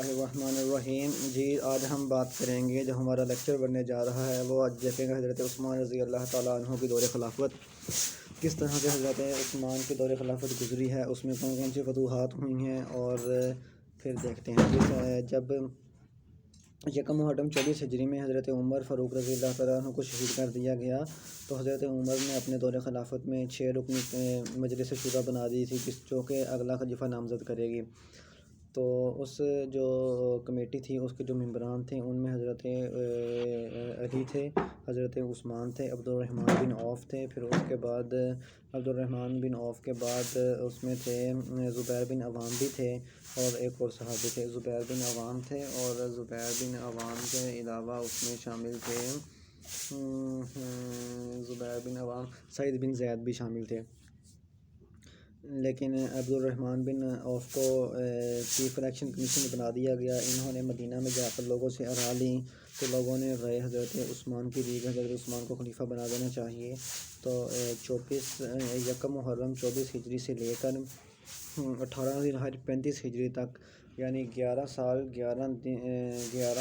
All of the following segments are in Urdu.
اللہ الرحمن الرحیم۔ جی آج ہم بات کریں گے، جو ہمارا لیکچر بننے جا رہا ہے وہ آج دیکھیں گے حضرت عثمان رضی اللہ تعالیٰ عنہ کی دور خلافت کس طرح سے حضرت عثمان کی دور خلافت گزری ہے، اس میں کون کون سی فتوحات ہوئی ہیں، اور پھر دیکھتے ہیں جب یکم محرم 24 ہجری میں حضرت عمر فاروق رضی اللہ تعالیٰ عنہ کو شہید کر دیا گیا، تو حضرت عمر نے اپنے دور خلافت میں 6 رکنی مجلس شورا بنا دی تھی، جو کہ اگلا خلیفہ نامزد کرے گی۔ تو اس جو کمیٹی تھی، اس کے جو ممبران تھے، ان میں حضرت علی تھے، حضرت عثمان تھے، عبد الرحمن بن عوف تھے، پھر اس کے بعد عبد الرحمن بن عوف کے بعد اس میں تھے زبیر بن عوام بھی تھے، اور ایک اور صحابی تھے زبیر بن عوام تھے، اور زبیر بن عوام کے علاوہ اس میں شامل تھے زبیر بن عوام سعید بن زید بھی شامل تھے۔ لیکن عبد الرحمن بن عوف کو چیف الیکشن کمیشن بنا دیا گیا۔ انہوں نے مدینہ میں جا کر لوگوں سے آراء لیں، تو لوگوں نے رائے حضرت عثمان کی دی، حضرت عثمان کو خلیفہ بنا دینا چاہیے۔ تو یکم محرم 24 ہجری سے لے کر 18 ذی الحج 35 ہجری تک، یعنی 11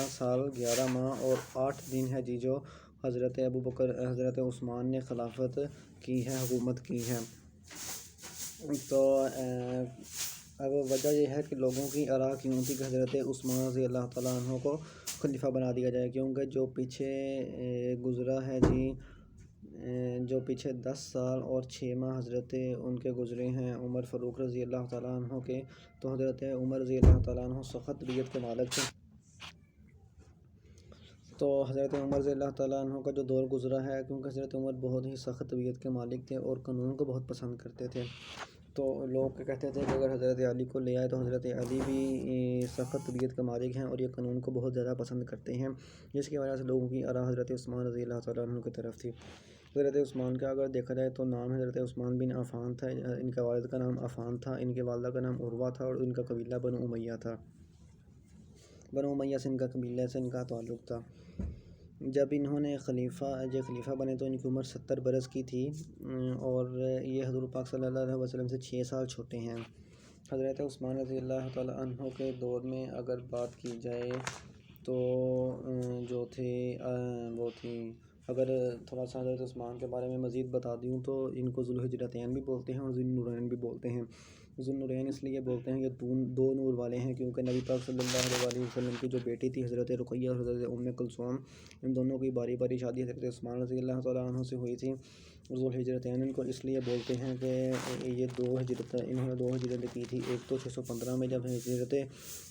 سال 11 ماہ اور 8 دن ہے جو حضرت عثمان نے خلافت کی ہے، حکومت کی ہے۔ تو اب وجہ یہ ہے کہ لوگوں کی آراء کیوں تھی کہ حضرت عثمان رضی اللہ تعالیٰ عنہ کو خلیفہ بنا دیا جائے، کیونکہ جو پیچھے گزرا ہے جو پیچھے 10 سال اور 6 ماہ حضرت ان کے گزرے ہیں عمر فاروق رضی اللہ تعالیٰ عنہ کے، تو حضرت عمر رضی اللہ تعالیٰ عنہ سخت طبیعت کے مالک تھے۔ تو حضرت عمر رضی اللہ تعالیٰ عنہ کا جو دور گزرا ہے، کیونکہ حضرت عمر بہت ہی سخت طبیعت کے مالک تھے اور قانون کو بہت پسند کرتے تھے، تو لوگ کہتے تھے کہ اگر حضرت علی کو لے آئے تو حضرت علی بھی سخت طبیعت کے مالک ہیں اور یہ قانون کو بہت زیادہ پسند کرتے ہیں، جس کی وجہ سے لوگوں کی آراء حضرت عثمان رضی اللہ تعالیٰ عنہ کی طرف تھی۔ حضرت عثمان کا اگر دیکھا جائے تو نام حضرت عثمان بن عفان تھا، ان کے والد کا نام عفان تھا، ان کے والدہ کا نام عروہ تھا، اور ان کا قبیلہ بنو امیہ تھا، بنو امیہ سے ان کا قبیلہ سے ان کا تعلق تھا۔ جب انہوں نے خلیفہ بنے تو ان کی عمر 70 برس کی تھی، اور یہ حضور پاک صلی اللہ علیہ وسلم سے 6 سال چھوٹے ہیں۔ حضرت عثمان رضی اللہ تعالیٰ عنہ کے دور میں اگر بات کی جائے تو جو تھے وہ تھی، اگر تھوڑا سا حضرت عثمان کے بارے میں مزید بتا دوں تو ان کو ذو الحجرتین بھی بولتے ہیں اور ذو النورین بھی بولتے ہیں۔ ذو النورین اس لیے بولتے ہیں، یہ دو نور والے ہیں، کیونکہ نبی پاک صلی اللہ علیہ وسلم کی جو بیٹی تھی حضرت رقیہ اور حضرت ام کلثوم، ان دونوں کی باری باری شادی حضرت عثمان رضی اللہ تعالیٰ عنہ سے ہوئی تھی۔ ذو الحجرتین ان کو اس لیے بولتے ہیں کہ یہ انہوں نے 2 ہجرتیں کی تھی، ایک تو 615 میں جب ہجرت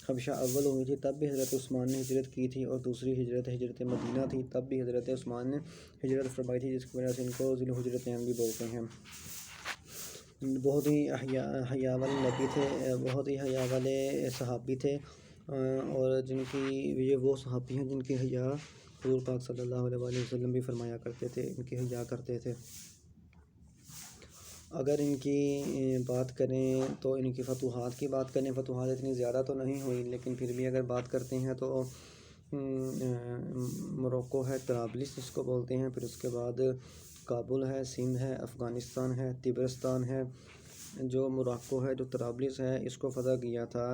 حبشہ اول ہوئی تھی تب بھی حضرت عثمان نے ہجرت کی تھی، اور دوسری ہجرت مدینہ تھی، تب بھی حضرت عثمان نے ہجرت فرمائی تھی، جس کی وجہ سے ان کو ذو الحجرتین بھی بولتے ہیں۔ بہت ہی حیا والے نبی تھے، بہت ہی حیا والے صحابی تھے، اور یہ وہ صحابی ہیں جن کی حیا حضور پاک صلی اللہ علیہ وسلم بھی فرمایا کرتے تھے، ان کی حیا کرتے تھے۔ اگر ان کی بات کریں تو ان کی فتوحات کی بات کریں، فتوحات اتنی زیادہ تو نہیں ہوئی، لیکن پھر بھی اگر بات کرتے ہیں تو موروکو ہے، طرابلس اس کو بولتے ہیں، پھر اس کے بعد کابل ہے، سندھ ہے، افغانستان ہے، تبرستان ہے۔ جو موروکو ہے، جو طرابلس ہے، اس کو فتح کیا تھا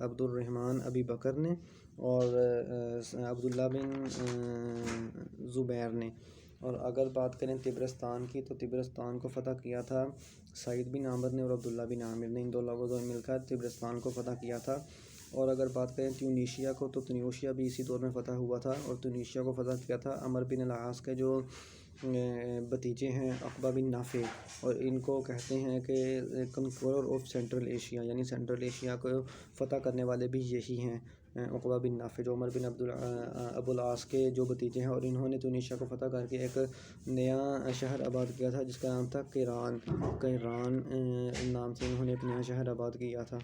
عبد الرحمن ابی بکر نے اور عبداللہ بن زبیر نے۔ اور اگر بات کریں تبرستان کی، تو تبرستان کو فتح کیا تھا سعید بن عامر نے اور عبداللہ بن عامر نے، ان 2 لوگوں نے مل کر تبرستان کو فتح کیا تھا۔ اور اگر بات کریں تیونیشیا کو، تو تیونیشیا بھی اسی دور میں فتح ہوا تھا، اور تیونیشیا کو فتح کیا تھا عمر بن العاص کے جو بھتیجے ہیں عقبہ بن نافع، اور ان کو کہتے ہیں کہ کنکورر آف سینٹرل ایشیا، یعنی سینٹرل ایشیا کو فتح کرنے والے بھی یہی ہیں، عقبہ بن نافع جو عمر بن ابو العاص کے جو بھتیجے ہیں، اور انہوں نے تیونیشیا کو فتح کر کے ایک نیا شہر آباد کیا تھا جس کا نام تھا قیران نام سے انہوں نے ایک نیا شہر آباد کیا تھا۔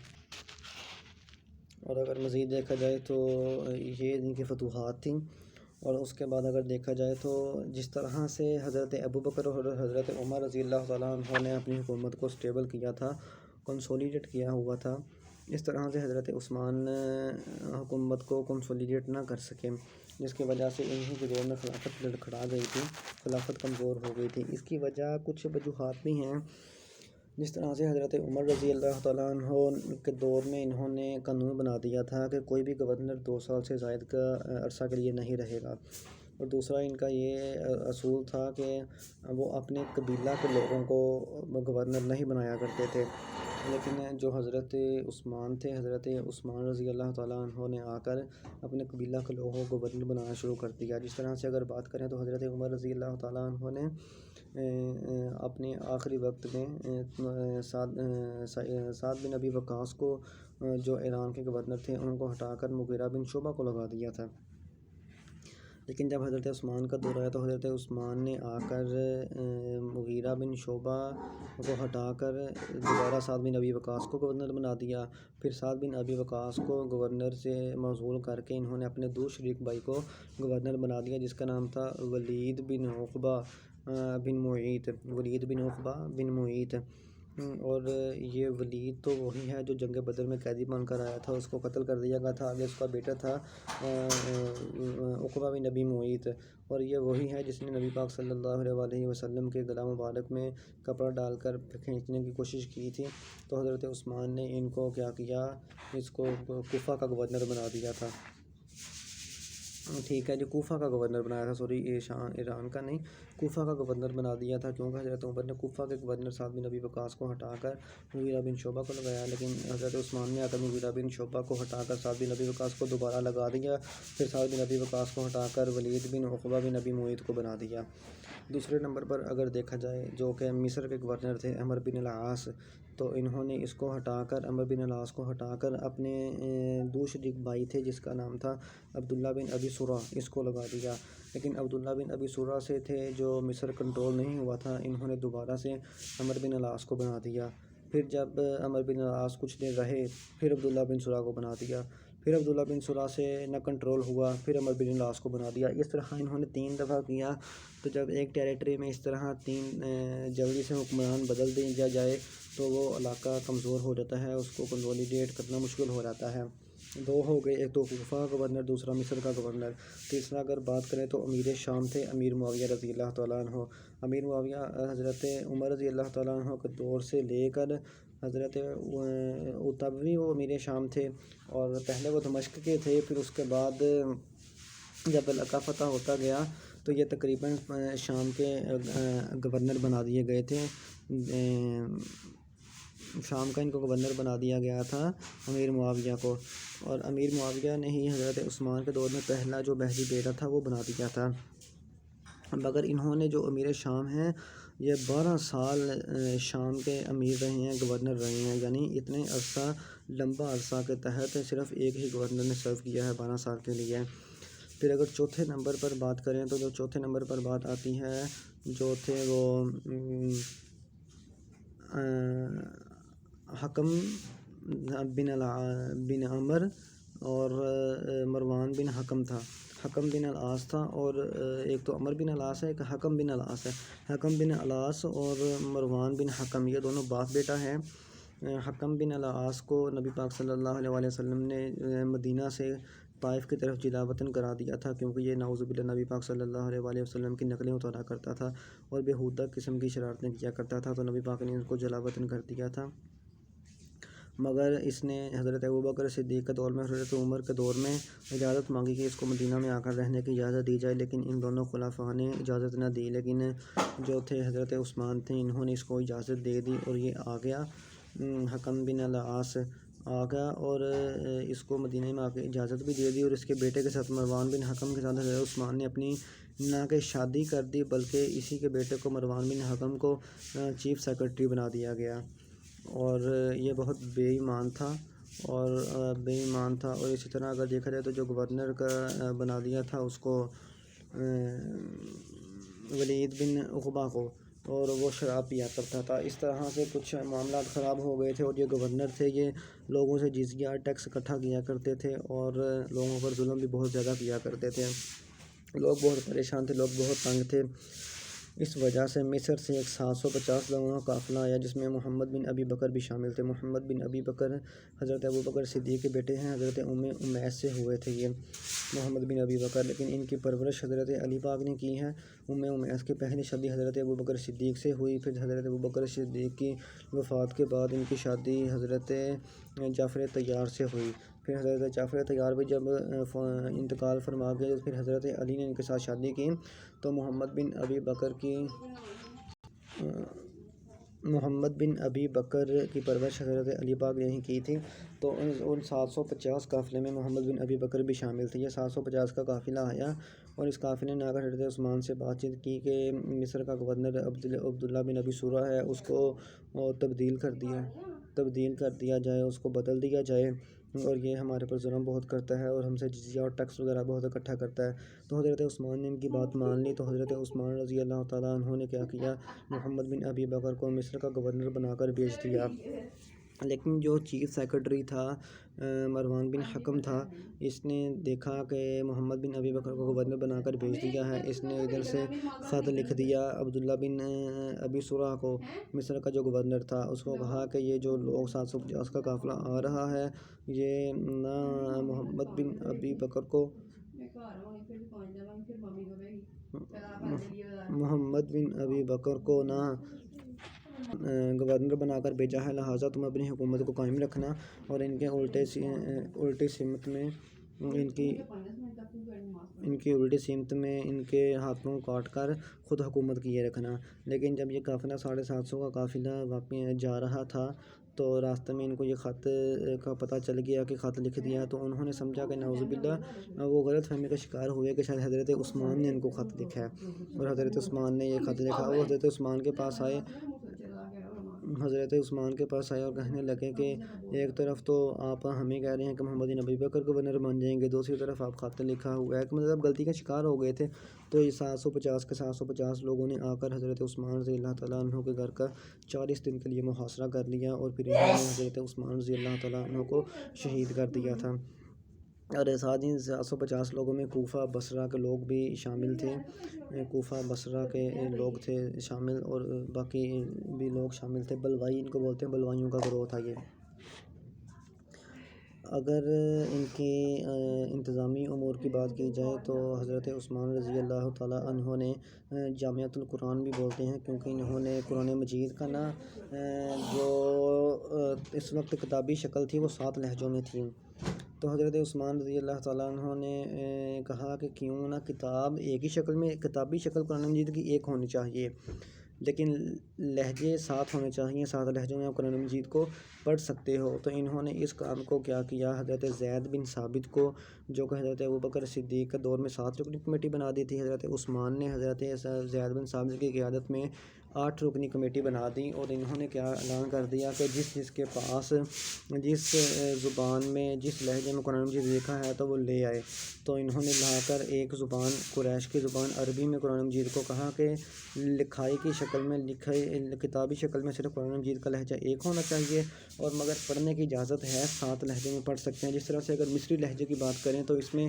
اور اگر مزید دیکھا جائے تو یہ ان کی فتوحات تھیں۔ اور اس کے بعد اگر دیکھا جائے تو جس طرح سے حضرت ابوبکر اور حضرت عمر رضی اللہ تعالیٰ عنہ نے اپنی حکومت کو سٹیبل کیا تھا، کنسولیڈیٹ کیا ہوا تھا، اس طرح سے حضرت عثمان حکومت کو کنسولیڈیٹ نہ کر سکے، جس کی وجہ سے انہی کے دور میں خلافت لڑکھڑا گئی تھی، خلافت کمزور ہو گئی تھی۔ اس کی وجہ کچھ وجوہات بھی ہیں، جس طرح سے حضرت عمر رضی اللہ تعالیٰ عنہ کے دور میں انہوں نے قانون بنا دیا تھا کہ کوئی بھی گورنر 2 سال سے زائد کا عرصہ کے لیے نہیں رہے گا، اور دوسرا ان کا یہ اصول تھا کہ وہ اپنے قبیلہ کے لوگوں کو گورنر نہیں بنایا کرتے تھے، لیکن جو حضرت عثمان تھے، حضرت عثمان رضی اللہ تعالیٰ عنہ نے آ کر اپنے قبیلہ کے لوگوں کو گورنر بنانا شروع کر دیا۔ جس طرح سے اگر بات کریں تو حضرت عمر رضی اللہ تعالیٰ عنہ نے اپنے آخری وقت میں سعد بن ابی وقاص کو، جو ایران کے گورنر تھے، ان کو ہٹا کر مغیرہ بن شعبہ کو لگا دیا تھا۔ لیکن جب حضرت عثمان کا دور آیا تو حضرت عثمان نے آ کر مغیرہ بن شعبہ کو ہٹا کر دوبارہ سعد بن ابی وقاص کو گورنر بنا دیا۔ پھر سعد بن ابی وقاص کو گورنر سے معزول کر کے انہوں نے اپنے دو شریک بھائی کو گورنر بنا دیا، جس کا نام تھا ولید بن عقبہ بن معیط۔ اور یہ ولید تو وہی ہے جو جنگ بدر میں قیدی بن کر آیا تھا، اس کو قتل کر دیا گیا تھا۔ آگے اس کا بیٹا تھا عقبہ بن نبی معیط، اور یہ وہی ہے جس نے نبی پاک صلی اللہ علیہ وسلم کے گلا مبارک میں کپڑا ڈال کر کھینچنے کی کوشش کی تھی۔ تو حضرت عثمان نے ان کو کیا کیا، اس کو کوفہ کا گورنر بنا دیا تھا۔ ٹھیک ہے جی، کوفہ کا گورنر بنایا تھا، سوری ایران کا نہیں، کوفہ کا گورنر بنا دیا تھا، کیونکہ حضرت عمر نے کوفہ کے گورنر سعد بن ابی وقاص کو ہٹا کر مغیرہ بن شعبہ کو لگایا، لیکن حضرت عثمان نے آ کر مغیرہ بن شعبہ کو ہٹا کر سعد بن ابی وقاص کو دوبارہ لگا دیا، پھر سعد بن ابی وقاص کو ہٹا کر ولید بن عقبہ بن نبی معیط کو بنا دیا۔ دوسرے نمبر پر اگر دیکھا جائے، جو کہ مصر کے گورنر تھے عمرو بن العاص، تو انہوں نے اس کو ہٹا کر، عمرو بن العاص کو ہٹا کر اپنے دو شریک بھائی تھے جس کا نام تھا عبداللہ بن ابی سرہ، اس کو لگا دیا۔ لیکن عبداللہ بن ابی سرہ سے تھے جو مصر کنٹرول نہیں ہوا تھا، انہوں نے دوبارہ سے عمرو بن العاص کو بنا دیا۔ پھر جب عمرو بن العاص کچھ دن رہے، پھر عبداللہ بن سرہ کو بنا دیا، پھر عبداللہ بن سرہ سے نہ کنٹرول ہوا، پھر عمرو بن العاص کو بنا دیا۔ اس طرح انہوں نے 3 دفعہ کیا۔ تو جب ایک ٹیریٹری میں اس طرح 3 جلدی سے حکمران بدل دیا جائے تو وہ علاقہ کمزور ہو جاتا ہے، اس کو کنسولیڈیٹ کرنا مشکل ہو جاتا ہے۔ 2 ہو گئے، ایک تو کوفہ کا گورنر، دوسرا مصر کا گورنر۔ تیسرا اگر بات کریں تو امیر شام تھے امیر معاویہ رضی اللہ تعالیٰ عنہ۔ امیر معاویہ حضرت عمر رضی اللہ تعالیٰ عنہ کے دور سے لے کر حضرت اتبوی وہ امیر شام تھے، اور پہلے وہ دمشق کے تھے، پھر اس کے بعد جب علاقہ فتح ہوتا گیا تو یہ تقریباً شام کے گورنر بنا دیے گئے تھے۔ شام کا ان کو گورنر بنا دیا گیا تھا امیر معاویہ کو، اور امیر معاویہ نے ہی حضرت عثمان کے دور میں پہلا جو مہدی بیٹا تھا وہ بنا دیا تھا۔ مگر انہوں نے جو امیر شام ہیں یہ 12 سال شام کے امیر رہے ہیں، گورنر رہے ہیں، یعنی اتنے عرصہ، لمبا عرصہ کے تحت صرف ایک ہی گورنر نے سرو کیا ہے 12 سال کے لیے۔ پھر اگر چوتھے نمبر پر بات کریں تو جو چوتھے نمبر پر بات آتی ہے، جو تھے وہ حکم بن عمر اور مروان بن حکم تھا، حکم بن العاص تھا، اور ایک تو عمر بن العاص ہے، ایک حکم بن العاص ہے۔ حکم بن العاص اور مروان بن حکم یہ دونوں باپ بیٹا ہیں۔ حکم بن العاص کو نبی پاک صلی اللہ علیہ وسلم نے مدینہ سے طائف کی طرف جلا وطن کرا دیا تھا، کیونکہ یہ نعوذ باللہ نبی پاک صلی اللہ علیہ وسلم کی نقلیں اتارا کرتا تھا اور بیہودہ قسم کی شرارتیں کیا کرتا تھا، تو نبی پاک نے ان کو جلا وطن کر دیا تھا۔ مگر اس نے حضرت ابوبکر صدیق کے دور میں، حضرت عمر کے دور میں اجازت مانگی کہ اس کو مدینہ میں آ کر رہنے کی اجازت دی جائے، لیکن ان دونوں خلفاء نے اجازت نہ دی۔ لیکن جو تھے حضرت عثمان تھے، انہوں نے اس کو اجازت دے دی اور یہ آ گیا، حکم بن العاص آ گیا اور اس کو مدینہ میں آ کے اجازت بھی دے دی، اور اس کے بیٹے کے ساتھ مروان بن حکم کے ساتھ حضرت عثمان نے اپنی نہ کہ شادی کر دی، بلکہ اسی کے بیٹے کو مروان بن حکم کو چیف سیکرٹری بنا دیا گیا، اور یہ بہت بے ایمان تھا اور اسی طرح اگر دیکھا جائے تو جو گورنر کا بنا دیا تھا اس کو ولید بن عقبہ کو، اور وہ شراب پیا کرتا تھا۔ اس طرح سے کچھ معاملات خراب ہو گئے تھے، اور یہ گورنر تھے یہ لوگوں سے جزیہ ٹیکس اکٹھا کیا کرتے تھے اور لوگوں پر ظلم بھی بہت زیادہ کیا کرتے تھے۔ لوگ بہت پریشان تھے، لوگ بہت تنگ تھے۔ اس وجہ سے مصر سے ایک 750 لوگوں کا قافلہ آیا، جس میں محمد بن ابی بکر بھی شامل تھے۔ محمد بن ابی بکر حضرت ابوبکر صدیق کے بیٹے ہیں، حضرت امیس سے ہوئے تھے یہ محمد بن ابی بکر، لیکن ان کی پرورش حضرت علی پاک نے کی ہے۔ امیس کی پہلی شادی حضرت ابوبکر صدیق سے ہوئی، پھر حضرت ابوبکر صدیق کی وفات کے بعد ان کی شادی حضرت جعفر طیار سے ہوئی۔ پھر حضرت جعفر طیار بھی جب انتقال فرما گئے، پھر حضرت علی نے ان کے ساتھ شادی کی، تو محمد بن ابی بکر کی پرورش حضرت علی پاک نے ہی کی تھی، تو ان 750 قافلے میں محمد بن ابی بکر بھی شامل تھے۔ یہ 750 کا قافلہ آیا، اور اس قافلے نے آ کر حضرت عثمان سے بات چیت کی کہ مصر کا گورنر عبداللہ بن ابی سورہ ہے، اس کو تبدیل کر دیا جائے، اس کو بدل دیا جائے، اور یہ ہمارے پر ظلم بہت کرتا ہے اور ہم سے جزیہ اور ٹیکس وغیرہ بہت اکٹھا کرتا ہے۔ تو حضرت عثمان نے ان کی بات مان لی، تو حضرت عثمان رضی اللہ تعالیٰ عنہ نے کیا کیا، محمد بن ابی بکر کو مصر کا گورنر بنا کر بھیج دیا۔ لیکن جو چیف سیکرٹری تھا مروان بن حکم تھا، اس نے دیکھا کہ محمد بن ابی بکر کو گورنر بنا کر بھیج دیا ہے، اس نے ادھر سے خط لکھ دیا عبداللہ بن ابی سرح کو، مصر کا جو گورنر تھا، اس کو کہا کہ یہ جو لوگ 750 کا قافلہ آ رہا ہے، یہ نہ محمد بن ابی بکر کو نہ گورنر بنا کر بھیجا ہے، لہٰذا تم اپنی حکومت کو قائم رکھنا، اور ان کے الٹی سمت میں ان کے ہاتھوں کاٹ کر خود حکومت کیے رکھنا۔ لیکن جب یہ قافلہ 750 کا قافلہ واپس جا رہا تھا، تو راستے میں ان کو یہ خط کا پتہ چل گیا کہ خط لکھ دیا، تو انہوں نے سمجھا کہ نعوذ باللہ وہ غلط فہمی کا شکار ہوئے کہ شاید حضرت عثمان نے ان کو خط لکھا ہے، اور حضرت عثمان نے یہ خط لکھا۔ وہ حضرت عثمان کے پاس آئے اور کہنے لگے کہ ایک طرف تو آپ ہمیں کہہ رہے ہیں کہ محمد بن ابی بکر گورنر بن جائیں گے، دوسری طرف آپ خط لکھا ہوا ہے، کہ مطلب غلطی کا شکار ہو گئے تھے۔ تو یہ 750 لوگوں نے آ کر حضرت عثمان رضی اللہ تعالیٰ عنہ کے گھر کا 40 دن کے لیے محاصرہ کر لیا، اور پھر انہوں نے حضرت عثمان رضی اللہ تعالیٰ عنہ کو شہید کر دیا تھا۔ اور ساتھ ہی 750 لوگوں میں کوفہ بصرہ کے لوگ بھی شامل تھے، کوفہ بصرہ کے لوگ تھے شامل، اور باقی بھی لوگ شامل تھے۔ بلوائی ان کو بولتے ہیں، بلوائیوں کا گروہ تھا یہ۔ اگر ان کی انتظامی امور کی بات کی جائے تو حضرت عثمان رضی اللہ تعالیٰ عنہ نے جامعۃ القرآن بھی بولتے ہیں، کیونکہ انہوں نے قرآن مجید کا جو اس وقت کتابی شکل تھی وہ 7 لہجوں میں تھی، تو حضرت عثمان رضی اللہ تعالیٰ عنہ نے کہا کہ کیوں نہ کتاب ایک ہی شکل میں، کتابی شکل قرآن مجید کی ایک ہونی چاہیے، لیکن لہجے 7 ہونے چاہیے، 7 لہجوں میں آپ قرآن مجید کو پڑھ سکتے ہو۔ تو انہوں نے اس کام کو کیا کیا، حضرت زید بن ثابت کو، جو کہ حضرت ابوبکر صدیق کے دور میں 7 رکنی کمیٹی بنا دی تھی، حضرت عثمان نے حضرت زید بن ثابت کی قیادت میں 8 رکنی کمیٹی بنا دی، اور انہوں نے کیا اعلان کر دیا کہ جس کے پاس جس زبان میں، جس لہجے میں قرآن مجید لکھا ہے تو وہ لے آئے۔ تو انہوں نے لا کر ایک زبان، قریش کی زبان عربی میں قرآن مجید کو کہا کہ لکھائی کی شکل میں، کتابی شکل میں صرف قرآن مجید کا لہجہ ایک ہونا چاہیے، اور مگر پڑھنے کی اجازت ہے، 7 لہجے میں پڑھ سکتے ہیں۔ جس طرح سے اگر مصری لہجے کی بات کریں تو اس میں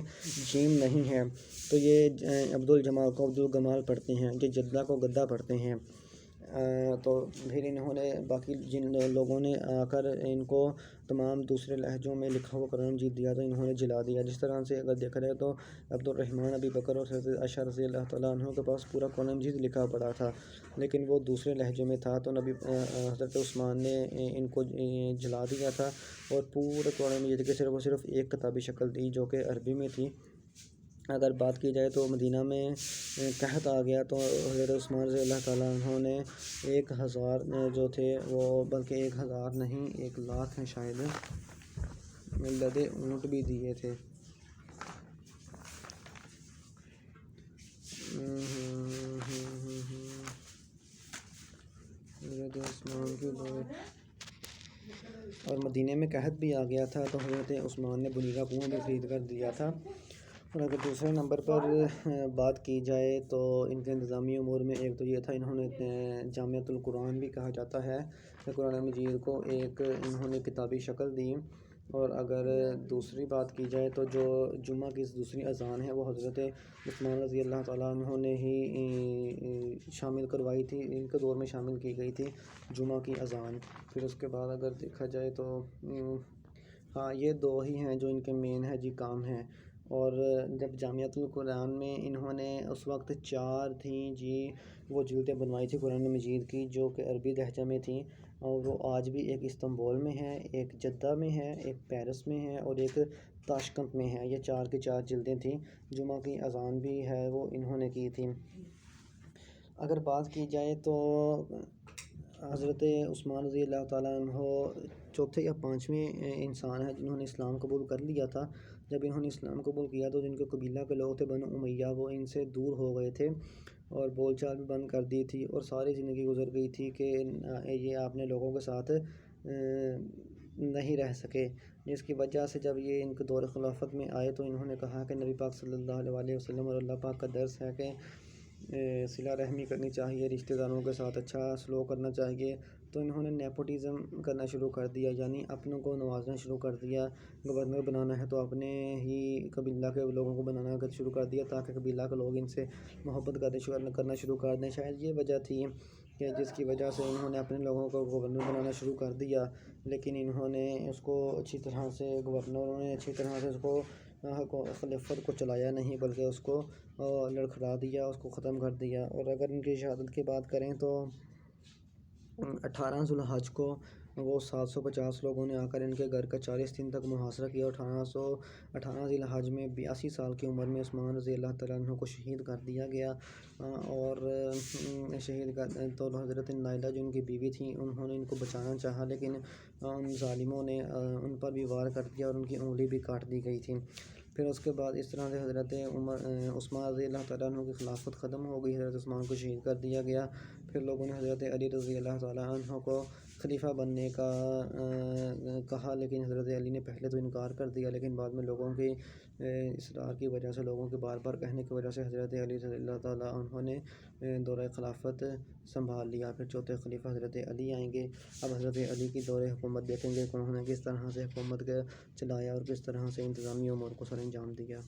جیم نہیں ہے، تو یہ عبدالجمال کو عبدالگمال پڑھتے ہیں، یہ جدہ کو گدہ پڑھتے ہیں۔ تو پھر انہوں نے باقی جن لوگوں نے آ کر ان کو تمام دوسرے لہجوں میں لکھا ہوا قرآن مجید دیا، تو انہوں نے جلا دیا۔ جس طرح سے اگر دیکھا جائے تو عبدالرحمن ابی بکر اور حضرت عائشہ رضی اللہ تعالیٰ عنہ کے پاس پورا قرآن مجید لکھا پڑا تھا، لیکن وہ دوسرے لہجوں میں تھا، تو حضرت عثمان نے ان کو جلا دیا تھا، اور پورے قرآن مجید کے صرف ایک کتابی شکل دی، جو کہ عربی میں تھی۔ اگر بات کی جائے تو مدینہ میں قحط آ گیا، تو حضرت عثمان رضی اللہ تعالیٰ عنہ نے 1000 جو تھے وہ، بلکہ 1000 نہیں 1,00,000 ہیں شاید، لدے اونٹ بھی دیے تھے۔ حضرت عثمان کی اور مدینہ میں قحط بھی آ گیا تھا، تو حضرت عثمان نے بنیرہ کنواں بھی خرید کر دیا تھا۔ اور اگر دوسرے نمبر پر بات کی جائے تو ان کے انتظامی امور میں ایک تو یہ تھا، انہوں نے جامعۃ القرآن بھی کہا جاتا ہے، کہ قرآن مجید کو ایک انہوں نے کتابی شکل دی، اور اگر دوسری بات کی جائے تو جو جمعہ کی دوسری اذان ہے وہ حضرت عثمان رضی اللہ تعالیٰ عنہ نے ہی شامل کروائی تھی، ان کے دور میں شامل کی گئی تھی جمعہ کی اذان۔ پھر اس کے بعد اگر دیکھا جائے تو ہاں یہ دو ہی ہیں جو ان کے مین ہے جی کام ہیں۔ اور جب جامعۃ القرآن میں انہوں نے اس وقت 4 تھیں جی وہ جلدیں بنوائی تھی قرآن مجید کی جو کہ عربی لہجہ میں تھیں، اور وہ آج بھی ایک استنبول میں ہے، ایک جدہ میں ہے، ایک پیرس میں ہے اور ایک تاشقند میں ہے۔ یہ 4 کی 4 جلدیں تھیں۔ جمعہ کی اذان بھی ہے وہ انہوں نے کی تھی۔ اگر بات کی جائے تو حضرت عثمان رضی اللہ تعالیٰ عنہ چوتھے یا 5ویں انسان ہیں جنہوں نے اسلام قبول کر لیا تھا۔ جب انہوں نے اسلام قبول کیا تو جن کے قبیلہ کے لوگ تھے بنو امیہ، وہ ان سے دور ہو گئے تھے اور بول چال بھی بند کر دی تھی اور ساری زندگی گزر گئی تھی کہ یہ اپنے لوگوں کے ساتھ نہیں رہ سکے، جس کی وجہ سے جب یہ ان کے دور خلافت میں آئے تو انہوں نے کہا کہ نبی پاک صلی اللہ علیہ وسلم اور اللہ پاک کا درس ہے کہ صلہ رحمی کرنی چاہیے، رشتہ داروں کے ساتھ اچھا سلوک کرنا چاہیے۔ تو انہوں نے نیپوٹزم کرنا شروع کر دیا، یعنی اپنوں کو نوازنا شروع کر دیا۔ گورنر بنانا ہے تو اپنے ہی قبیلہ کے لوگوں کو بنانا شروع کر دیا تاکہ قبیلہ کے لوگ ان سے محبت کرنا شروع کر دیں۔ شاید یہ وجہ تھی کہ جس کی وجہ سے انہوں نے اپنے لوگوں کو گورنر بنانا شروع کر دیا، لیکن انہوں نے اس کو اچھی طرح سے گورنروں نے اچھی طرح سے اس کو خلافت کو چلایا نہیں، بلکہ اس کو لڑکھڑا دیا، اس کو ختم کر دیا۔ اور اگر ان کی شہادت کی بات کریں تو 18 ذو الحج کو وہ 750 لوگوں نے آ کر ان کے گھر کا 40 دن تک محاصرہ کیا۔ 18 ذی الحج میں 82 سال کی عمر میں عثمان رضی اللہ تعالیٰ عنہ کو شہید کر دیا گیا، اور شہید کر تو حضرت نائلہ جو ان کی بیوی تھیں انہوں نے ان کو بچانا چاہا، لیکن ان ظالموں نے ان پر بھی وار کر دیا اور ان کی انگلی بھی کاٹ دی گئی تھی۔ پھر اس کے بعد اس طرح سے حضرت عثمان رضی اللہ تعالیٰ عنہ کی خلافت ختم ہو گئی، حضرت عثمان کو شہید کر دیا گیا۔ پھر لوگوں نے حضرت علی رضی اللہ تعالیٰ عنہ کو خلیفہ بننے کا کہا، لیکن حضرت علی نے پہلے تو انکار کر دیا، لیکن بعد میں لوگوں کی اصرار کی وجہ سے، لوگوں کے بار بار کہنے کی وجہ سے حضرت علی رضی اللہ تعالیٰ عنہ نے دورہ خلافت سنبھال لیا۔ پھر چوتھے خلیفہ حضرت علی آئیں گے۔ اب حضرت علی کی دور حکومت دیکھیں گے کہ انہوں نے کس طرح سے حکومت چلایا اور کس طرح سے انتظامی امور کو سر انجام دیا۔